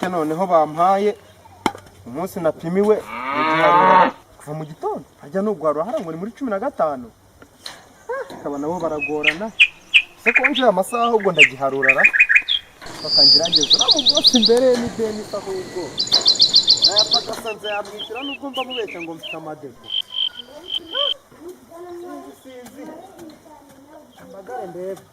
noneho bampaye umunsi napimiwe kuva mu gitondo ajya n'ugwaro harangwa ni muri 15 akaba nabo baragorana se ko nje amasaha ahubwo ndagiharurara bakangirangeza uramugose imbere ni deni ahubwo nayapaka sanze yamwitira n'ubwo mva mubeshya ngo mfite amadeko sinzi amagare ndebe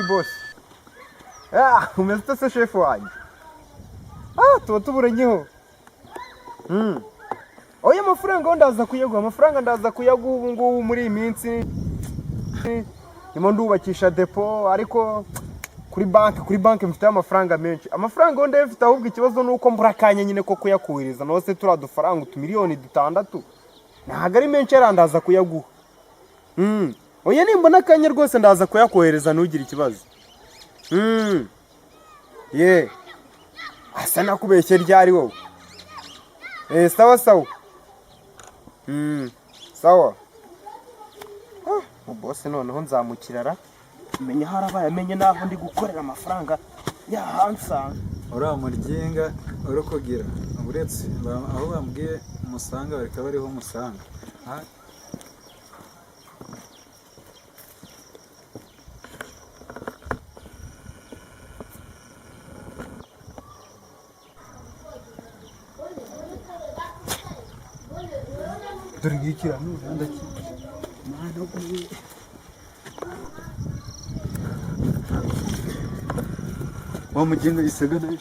boss. Umeze se chef wanjye. Tuba tuburenyeho. Oya amafaranga ndaza kuyaguha, amafaranga ndaza kuyaguha ubu ngubu muri iyi minsi. Nimo ndubakisha depo ariko kuri banki mfite amafaranga menshi. Amafaranga ndebe mfite ahubwo ikibazo nuko mburakanye nyine ko kuyakuhiriza nose turadufaranga utumiliyoni 6. Ntago ari menshi yarandaza kuyaguha. Oya nimbona kanya rwose ndaza kuyakohereza nugira ikibazo. Asa nakubeshye ryari wowe. Sawa. Sawa. Boss noneho nzamukirara. Menya harabaye amenye naho ndi gukorera amafaranga ya hansa. Ora muryenga urokogira. Uretse aho bambwiye umusanga bareka bariho umusanga. Dore ngikira ndaki. Mana uguye. Wamugenga isega nayo.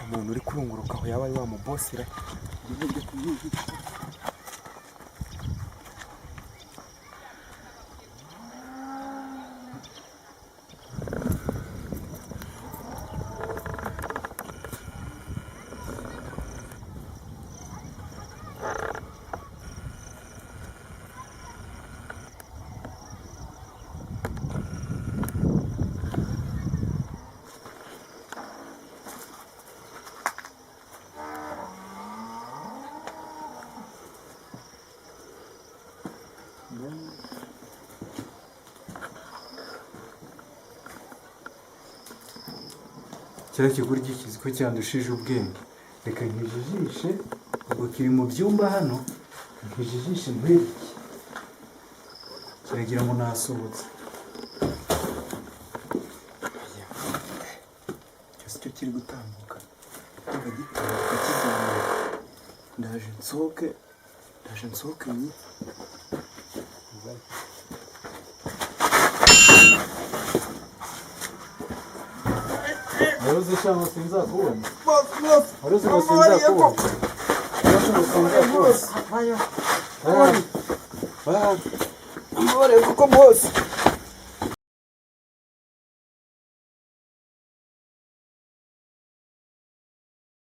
Umuntu uri kurunguruka aho yabaye wa mubosira. Kira kigurye kiziko cyandushije ubwenge. Reka nkijijishe ubwo kiri mu byumba hano. Nkijijishe mbere. Kiragira ngo nasohotse. Cyose cyo kiri gutambuka. Ndagitambuka kizamuka. Ndaje nsoke ni. Waruze cyangwa sinzakubona. Boss. Waruze ngo sinzakubona. Vaya. Amore, kuko boss.